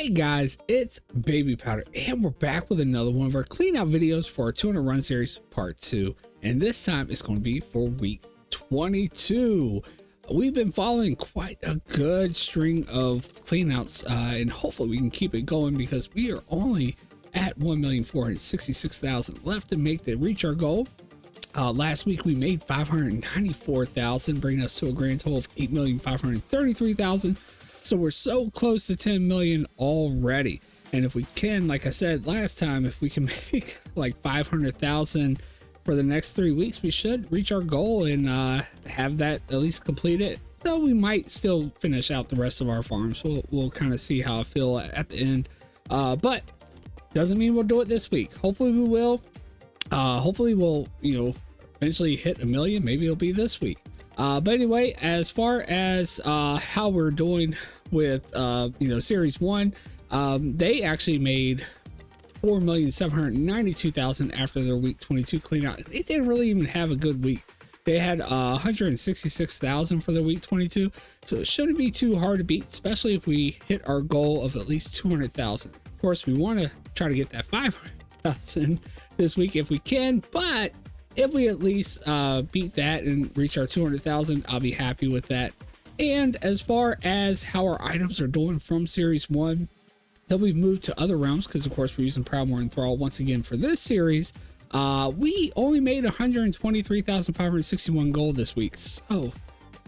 Hey guys, it's Babypowder, and we're back with another one of our clean out videos for our 200 run series part 2, and this time it's going to be for week 22. We've been following quite a good string of cleanouts, and hopefully we can keep it going because we are only at 1,466,000 left to reach our goal. Last week we made 594,000, bringing us to a grand total of 8,533,000. So we're so close to 10 million already. And if we can, like I said last time, if we can make like 500,000 for the next 3 weeks, we should reach our goal and have that at least completed. Though we might still finish out the rest of our farms. We'll kind of see how I feel at the end. But doesn't mean we'll do it this week. Hopefully we will. Hopefully we'll, eventually hit a million. Maybe it'll be this week. But anyway, as far as how we're doing with series 1, they actually made 4,792,000 after their week 22 clean out. They didn't really even have a good week. They had 166,000 for the week 22, so it shouldn't be too hard to beat, especially if we hit our goal of at least 200,000. Of course, we want to try to get that 500,000 this week if we can, but if we at least beat that and reach our 200,000, I'll be happy with that. And as far as how our items are doing from series 1, then we've moved to other realms because of course we're using Proudmoore and Thrall once again for this series. We only made 123,561 gold this week, so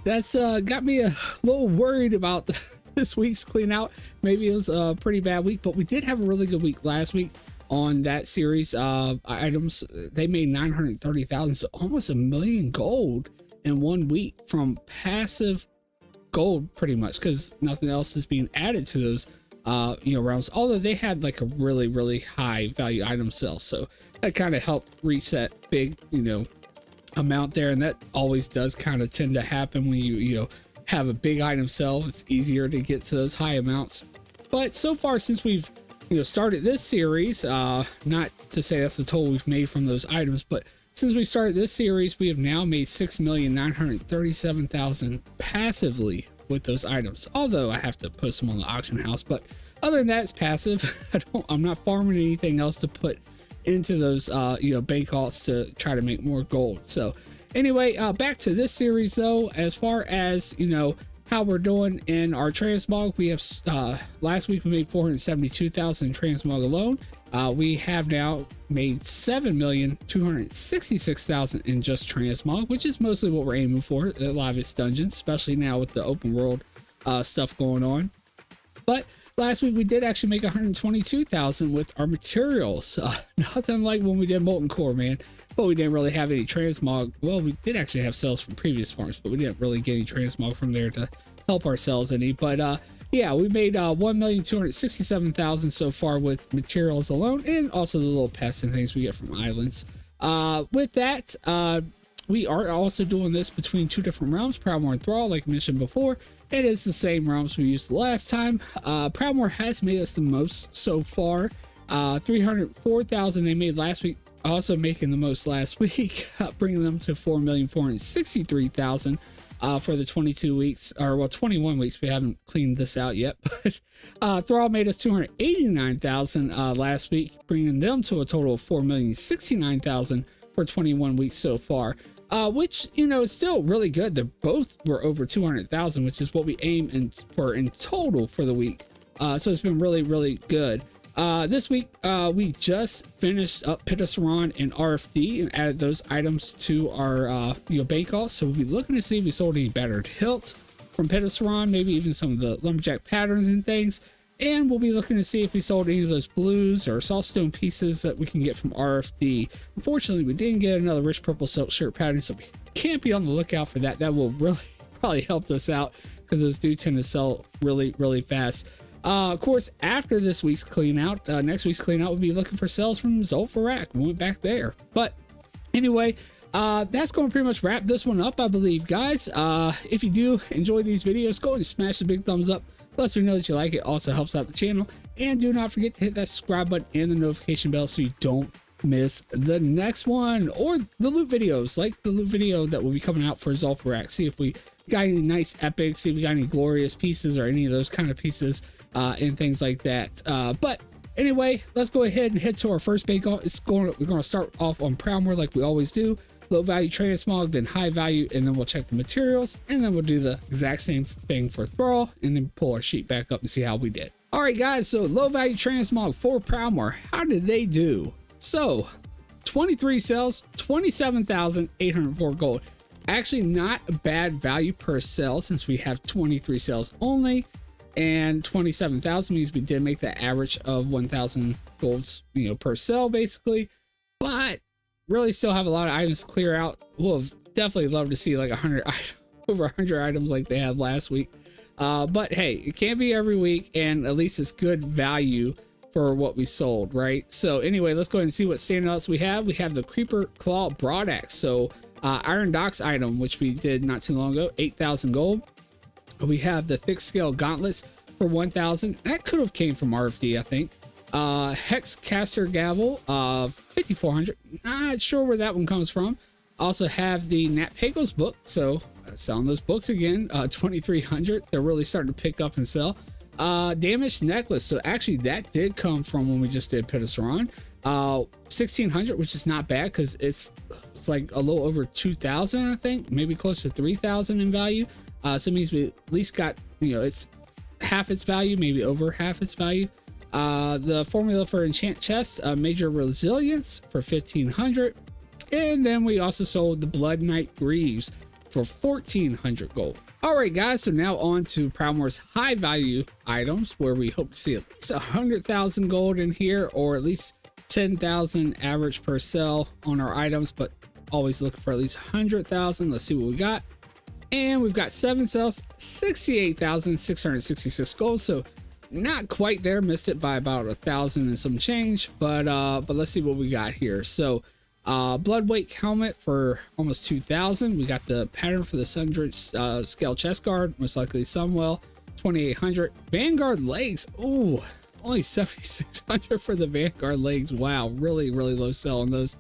that's got me a little worried about this week's clean out. Maybe it was a pretty bad week, but we did have a really good week last week on that series. Items, they made 930,000, so almost 1 million gold in 1 week from passive gold, pretty much, because nothing else is being added to those rounds, although they had like a really high value item sale, so that kind of helped reach that big amount there. And that always does kind of tend to happen when you have a big item sale. It's easier to get to those high amounts. But so far, since we've started this series, not to say that's the total we've made from those items, but since we started this series, we have now made 6,937,000 passively with those items. Although I have to post them on the auction house, but other than that, it's passive. I'm not farming anything else to put into those bank alts to try to make more gold. So anyway, back to this series though, as far as how we're doing in our transmog, we have last week we made 472,000 in transmog alone. We have now made 7,266,000 in just transmog, which is mostly what we're aiming for. A lot of it's dungeons, especially now with the open world stuff going on. But last week we did actually make 122,000 with our materials. Nothing like when we did molten core, man. But we didn't really have any transmog. Well, we did actually have sales from previous farms, but we didn't really get any transmog from there to help ourselves any. But yeah, we made 1,267,000 so far with materials alone, and also the little pests and things we get from islands. With that, we are also doing this between 2 different realms, Proudmoore and Thrall, like I mentioned before. It is the same realms we used last time. Proudmoore has made us the most so far. 304,000 they made last week, also making the most last week, bringing them to 4,463,000 for the 22 weeks, or well, 21 weeks. We haven't cleaned this out yet, but Thrall made us 289,000 last week, bringing them to a total of 4,069,000 for 21 weeks so far. Which is still really good. They both were over 200,000, which is what we aim for in total for the week. So it's been really good. This week we just finished up Pitasaran and RFD and added those items to our bank alts. So we'll be looking to see if we sold any battered hilts from Pitasaran, maybe even some of the lumberjack patterns and things. And we'll be looking to see if we sold any of those blues or saltstone pieces that we can get from RFD. Unfortunately, we didn't get another rich purple silk shirt pattern, so we can't be on the lookout for that. That will really probably help us out because those do tend to sell really fast. Of course, after this week's clean out, next week's clean out, we'll be looking for sales from Zul'Farrak. We went back there. But anyway, that's going to pretty much wrap this one up, I believe, guys. If you do enjoy these videos, go and smash the big thumbs up. Lets me know that you like it. Also helps out the channel. And do not forget to hit that subscribe button and the notification bell so you don't miss the next one, or the loot videos, like the loot video that will be coming out for Zul'Farrak. See if we got any nice epics, see if we got any glorious pieces or any of those kind of pieces. and things like that. But anyway, let's go ahead and head to our first bake off. We're going to start off on Proudmoore like we always do. Low value transmog, then high value, and then we'll check the materials, and then we'll do the exact same thing for Thrall, and then pull our sheet back up and see how we did. All right, guys, so low value transmog for Proudmoore, how did they do? So 23 sales, 27,804 gold. Actually not a bad value per cell since we have 23 sales only, and 27,000 means we did make the average of 1,000 golds, per cell basically. But really still have a lot of items to clear out. We'll definitely love to see like 100 over 100 items like they had last week. But hey, it can't be every week, and at least it's good value for what we sold, right? So anyway, let's go ahead and see what standouts we have. We have the Creeper Claw Broadaxe. So Iron Docks item, which we did not too long ago, 8,000 gold. We have the Thick Scale Gauntlets for 1,000. That could have came from RFD, I think. Hex Caster Gavel of 5,400. Not sure where that one comes from. Also have the Nat Pago's book. So selling those books again, 2,300. They're really starting to pick up and sell. Damaged Necklace. So actually that did come from when we just did Pitasaran. 1,600, which is not bad because it's like a little over 2,000, I think, maybe close to 3,000 in value. So it means we at least got, it's half its value, maybe over half its value. The formula for enchant chest, major resilience for 1,500, and then we also sold the Blood Knight Greaves for 1,400 gold. All right, guys, so now on to Proudmoore's high value items, where we hope to see at least 100,000 gold in here, or at least 10,000 average per sell on our items, but always looking for at least 100,000. Let's see what we got. And we've got 7 sales, 68,666 gold. So not quite there, missed it by about 1,000 and some change, but let's see what we got here. So Bloodwake helmet for almost 2,000. We got the pattern for the Sundridge scale chest guard, most likely Sunwell, 2,800. Vanguard legs, ooh, only 7,600 for the Vanguard legs. Wow, really low sell on those.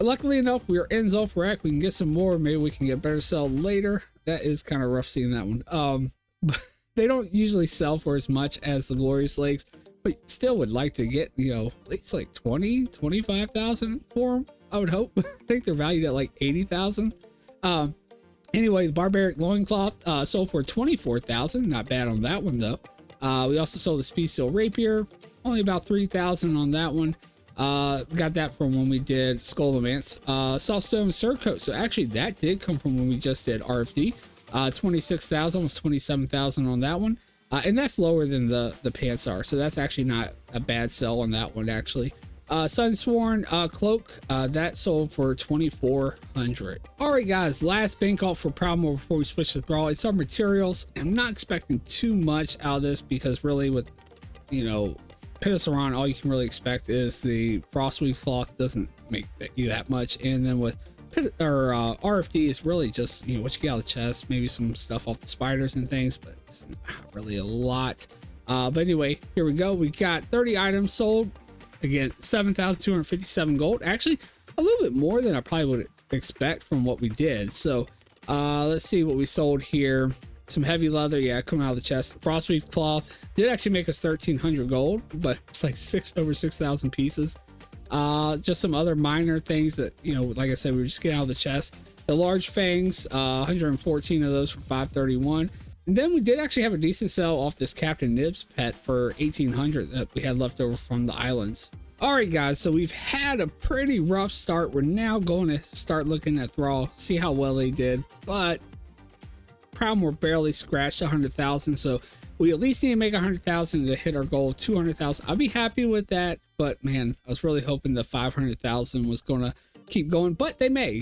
Luckily enough, we are in Zul'Farrak. We can get some more. Maybe we can get better sell later. That is kind of rough seeing that one. But they don't usually sell for as much as the Glorious legs, but still would like to get, at least like 25,000 for them, I would hope. I think they're valued at like 80,000. Anyway, the Barbaric Loincloth sold for 24,000. Not bad on that one, though. We also sold the Speed Steel Rapier, only about 3,000 on that one. We got that from when we did Skullomance. Saltstone Surcoat. So actually that did come from when we just did RFD. 26,000, almost 27,000 on that one. And that's lower than the pants are. So that's actually not a bad sell on that one, actually. Sunsworn Cloak, that sold for 2,400. All right, guys, last bank alt for Proudmoore before we switch to Thrall. It's our materials. I'm not expecting too much out of this because really with, Pitasaran, all you can really expect is the Frostweave cloth doesn't make you that much, and then with RFD is really just what you get out of the chest, maybe some stuff off the spiders and things, but it's not really a lot. But anyway, here we go. We got 30 items sold. Again, 7,257 gold. Actually, a little bit more than I probably would expect from what we did. So let's see what we sold here. Some heavy leather, yeah, coming out of the chest. Frostweave cloth did actually make us 1,300 gold, but it's like over 6,000 pieces. Just some other minor things that, like I said, we were just getting out of the chest. The large fangs, 114 of those for 531. And then we did actually have a decent sell off this Captain Nibs pet for 1,800 that we had left over from the islands. All right, guys, so we've had a pretty rough start. We're now going to start looking at Thrall, see how well they did, but Proudmoore barely scratched 100,000, so we at least need to make 100,000 to hit our goal of 200,000. I'll be happy with that, but man, I was really hoping the 500,000 was going to keep going, but they may,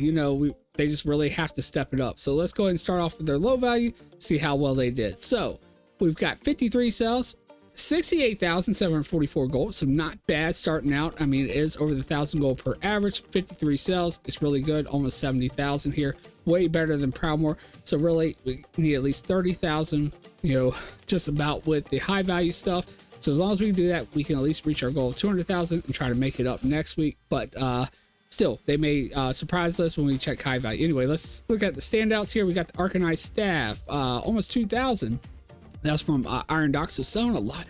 they just really have to step it up. So let's go ahead and start off with their low value, see how well they did. So we've got 53 sales, 68,744 gold, so not bad starting out. I mean, it is over the 1,000 gold per average. 53 sales, it's really good, almost 70,000 here, way better than Proudmoore. So really, we need at least 30,000, just about with the high value stuff. So as long as we can do that, we can at least reach our goal of 200,000 and try to make it up next week. But still, they may surprise us when we check high value. Anyway, let's look at the standouts here. We got the Arcanine Staff, almost 2,000. That's from Iron Docs. So selling a lot.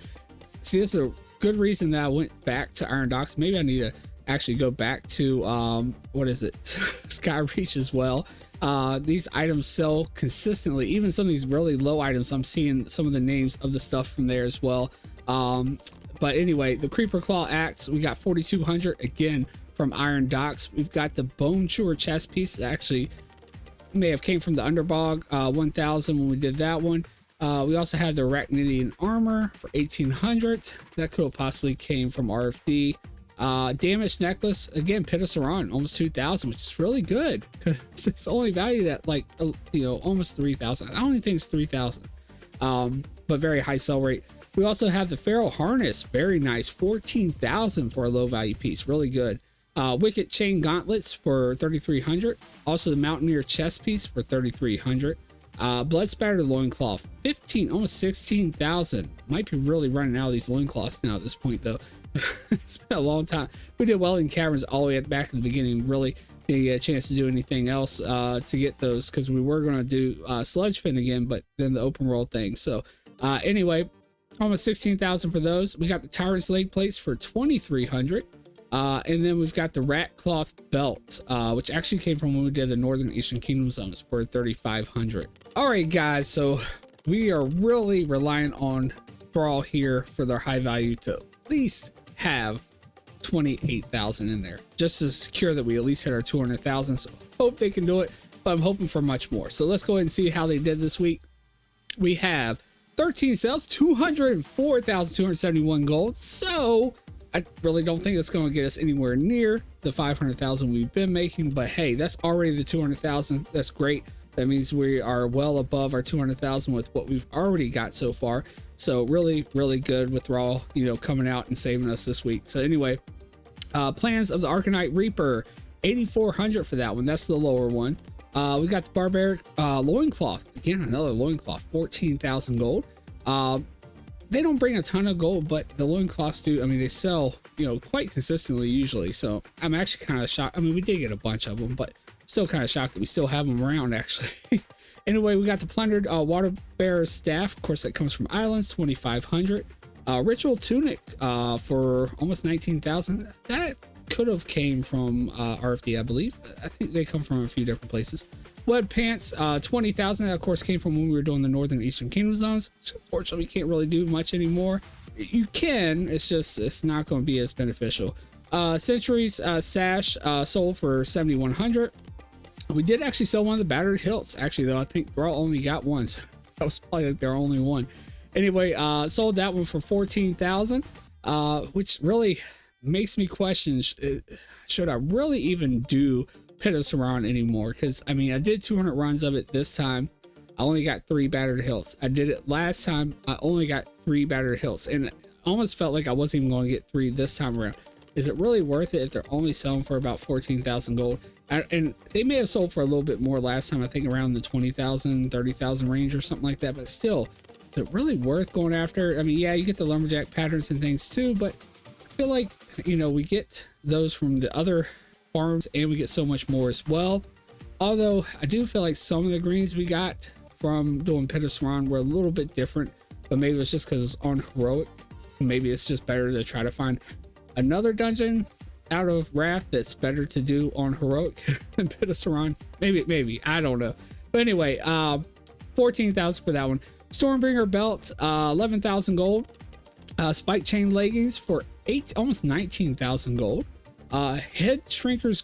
See, this is a good reason that I went back to Iron Docs. Maybe I need to actually go back to what is it, Sky Reach as well. These items sell consistently. Even some of these really low items, I'm seeing some of the names of the stuff from there as well. But anyway, the Creeper Claw Axe, we got 4,200 again from Iron Docs. We've got the Bone Chewer chest piece. Actually may have came from the Underbog 1000 when we did that one. We also have the Arachnidian armor for 1,800. That could have possibly came from RFD. Damaged necklace, again, Pitasaran, almost 2,000, which is really good because it's only valued at like, you know, almost 3,000. I don't even think it's 3,000, but very high sell rate. We also have the Pharaoh harness, very nice, 14,000 for a low value piece, really good. Wicked chain gauntlets for 3,300. Also the Mountaineer chest piece for 3,300. Blood spattered loincloth, 15, almost 16,000. Might be really running out of these loincloths now at this point though. It's been a long time. We did well in caverns all the way at the back in the beginning. Really didn't get a chance to do anything else to get those because we were going to do sludge fin again, but then the open world thing. So anyway, almost 16,000 for those. We got the Tyrant's leg plates for 2,300. And then we've got the rat cloth belt, which actually came from when we did the Northern Eastern Kingdom zones for 3,500. All right, guys. So we are really relying on Thrall here for their high value to at least have 28,000 in there just to secure that we at least hit our 200,000. So hope they can do it, but I'm hoping for much more. So let's go ahead and see how they did this week. We have 13 sales, 204,271 gold. So I really don't think it's going to get us anywhere near the 500,000 we've been making, but hey, that's already the 200,000. That's great. That means we are well above our 200,000 with what we've already got so far. So really, really good with Raw, you know, coming out and saving us this week. So anyway, plans of the Arcanite Reaper, 8,400 for that one. That's the lower one. We got the Barbaric loincloth. Again, another loincloth, 14,000 gold. They don't bring a ton of gold, but the loincloths do. I mean, they sell, you know, quite consistently usually. So I'm actually kind of shocked. I mean, we did get a bunch of them, but still kind of shocked that we still have them around actually. Anyway, we got the plundered water bearer staff. Of course, that comes from islands, 2,500. Ritual tunic for almost 19,000. That could have came from RFD, I believe. I think they come from a few different places. Web pants, 20,000. That of course came from when we were doing the Northern Eastern Kingdom zones. So unfortunately, we can't really do much anymore. You can, it's just, it's not going to be as beneficial. Centuries sash sold for 7,100. We did actually sell one of the battered hilts, actually, though. I think Raw only got one, so that was probably like their only one. Anyway, sold that one for 14,000, which really makes me question, should I really even do Pitasaran anymore? Because I mean, I did 200 runs of it this time. I only got 3 battered hilts. I did it last time. I only got 3 battered hilts, and it almost felt like I wasn't even going to get 3 this time around. Is it really worth it if they're only selling for about 14,000 gold? And they may have sold for a little bit more last time, I think around the 20,000, 30,000 range or something like that. But still, is it really worth going after? I mean, yeah, you get the lumberjack patterns and things too, but I feel like, you know, we get those from the other farms and we get so much more as well. Although I do feel like some of the greens we got from doing Pitasaran were a little bit different, but maybe it's just because it's on heroic. Maybe it's just better to try to find another dungeon out of Wrath that's better to do on heroic than Pitasaran. Maybe I don't know, but anyway, 14,000 for that one. Stormbringer belt, 11,000 gold. Spike chain leggings for almost 19,000 gold. Head shrinkers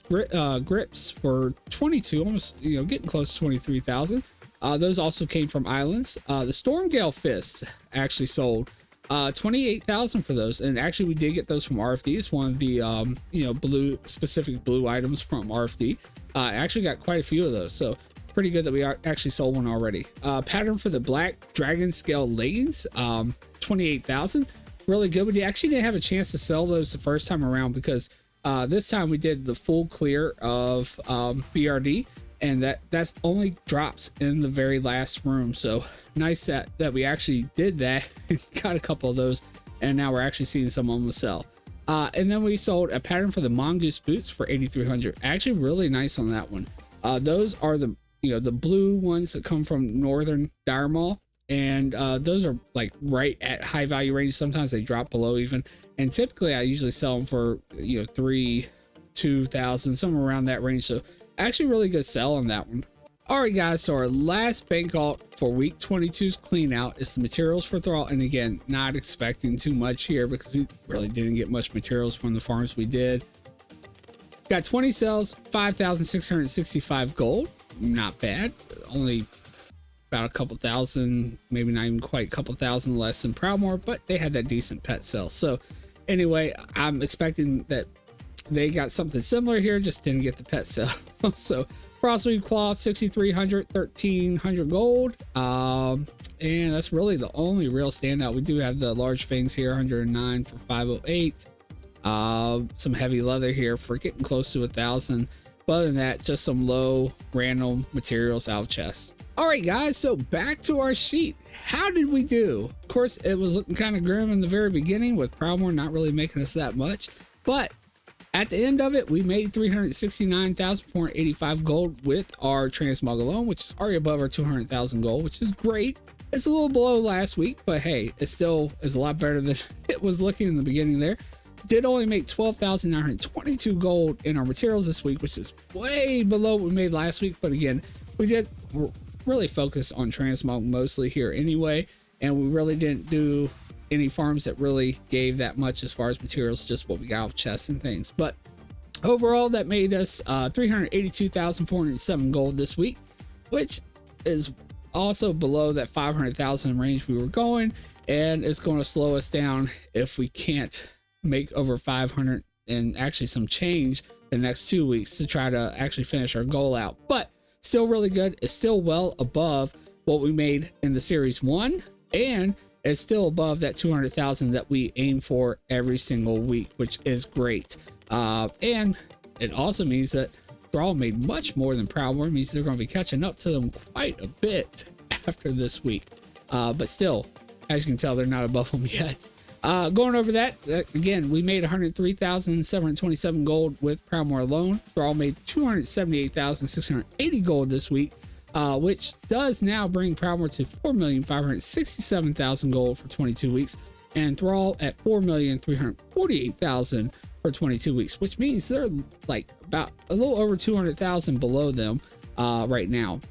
grips for 22, almost, you know, getting close to 23,000. Those also came from islands. The Stormgale fists actually sold 28,000 for those, and actually we did get those from RFD. It's one of the you know, specific blue items from RFD. I actually got quite a few of those, so pretty good that we actually sold one already. Pattern for the black dragon scale leggings, 28,000. Really good. We actually didn't have a chance to sell those the first time around because this time we did the full clear of BRD, and that's only drops in the very last room. So nice that we actually did that and got a couple of those, and now we're actually seeing some on the sell. And then we sold a pattern for the mongoose boots for 8,300. Actually really nice on that one. Those are the, you know, the blue ones that come from Northern Dire Maul. and those are like right at high value range. Sometimes they drop below even, and typically I usually sell them for 2,000, somewhere around that range. So actually really good sell on that one. All right, guys, so our last bank alt for week 22's clean out is the materials for thrall. And again, not expecting too much here because we really didn't get much materials from the farms we did. Got 20 sales, 5,665 gold. Not bad. Only about a couple thousand, maybe not even quite a couple thousand less than Proudmoore, but they had that decent pet sale. So anyway, I'm expecting that they got something similar here, just didn't get the pet sale. So Frostweave Claw, 6,300, 1,300 gold. And that's really the only real standout. We do have the large fangs here, 109 for 508. Some heavy leather here for getting close to 1,000. But other than that, just some low random materials out of chests. All right, guys, so back to our sheet. How did we do? Of course, it was looking kind of grim in the very beginning with Proudmoore not really making us that much, but at the end of it, we made 369,485 gold with our transmog alone, which is already above our 200,000 gold, which is great. It's a little below last week, but hey, it still is a lot better than it was looking in the beginning there. Did only make 12,922 gold in our materials this week, which is way below what we made last week. But again, we did really focus on transmog mostly here anyway, and we really didn't do any farms that really gave that much as far as materials, just what we got off chests and things. But overall, that made us 382,407 gold this week, which is also below that 500,000 range we were going, and it's going to slow us down if we can't make over 500 and actually some change the next 2 weeks to try to actually finish our goal out. But still really good. It's still well above what we made in the series 1, and it's still above that 200,000 that we aim for every single week, which is great. And it also means that Thrall made much more than Proudmoore. It means they're going to be catching up to them quite a bit after this week. But still, as you can tell, they're not above them yet. Going over that, again, we made 103,727 gold with Proudmoore alone. Thrall made 278,680 gold this week, which does now bring Proudmoore to 4,567,000 gold for 22 weeks, and Thrall at 4,348,000 for 22 weeks, which means they're like about a little over 200,000 below them right now.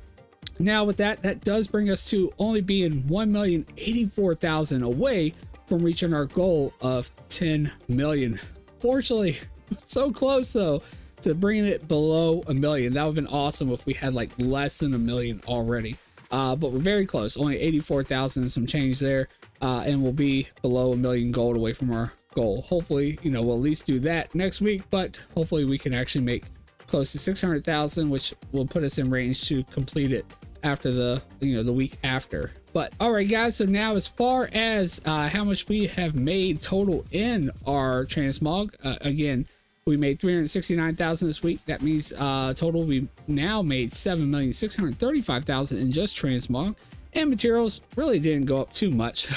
Now with that does bring us to only being 1,084,000 away from reaching our goal of 10 million. Fortunately, so close though to bringing it below a million. That would have been awesome if we had like less than a million already. But we're very close, only 84,000 and some change there, and we'll be below a million gold away from our goal. Hopefully, we'll at least do that next week, but hopefully we can actually make close to 600,000, which will put us in range to complete it after the the week after. But all right, guys, so now as far as how much we have made total in our transmog, again, we made 369,000 this week. That means total we now made 7,635,000 in just transmog, and materials really didn't go up too much.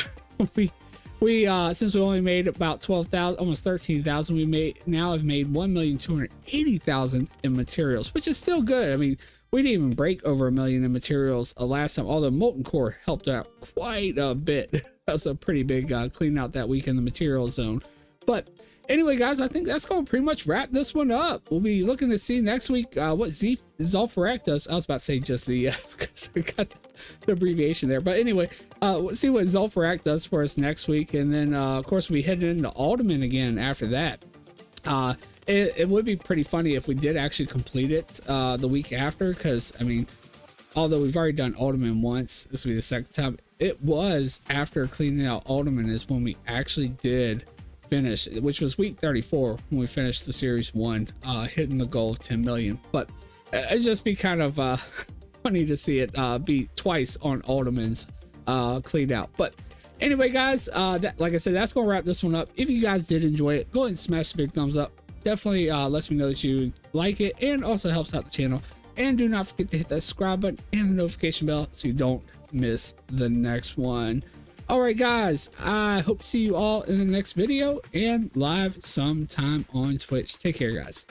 we since we only made about 12,000, almost 13,000, we now have made 1,280,000 in materials, which is still good. I mean, we didn't even break over a million in materials last time, although Molten Core helped out quite a bit. That was a pretty big clean out that week in the material zone. But anyway, guys, I think that's going to pretty much wrap this one up. We'll be looking to see next week what Zul'Farrak does. I was about to say just the because I got the abbreviation there. But anyway, we'll see what Zul'Farrak does for us next week. And then, of course, we head into Alderman again after that. It would be pretty funny if we did actually complete it the week after, because I mean, although we've already done Alderman once, this will be the second time. It was after cleaning out Alderman is when we actually did finish, which was week 34 when we finished the series 1, hitting the goal of 10 million. But it'd just be kind of funny to see it be twice on Alderman's cleaned out. But anyway, guys, like I said, that's gonna wrap this one up. If you guys did enjoy it, go ahead and smash the big thumbs up. Definitely lets me know that you like it, and also helps out the channel. And do not forget to hit that subscribe button and the notification bell so you don't miss the next one. All right, guys, I hope to see you all in the next video and live sometime on Twitch. Take care, guys.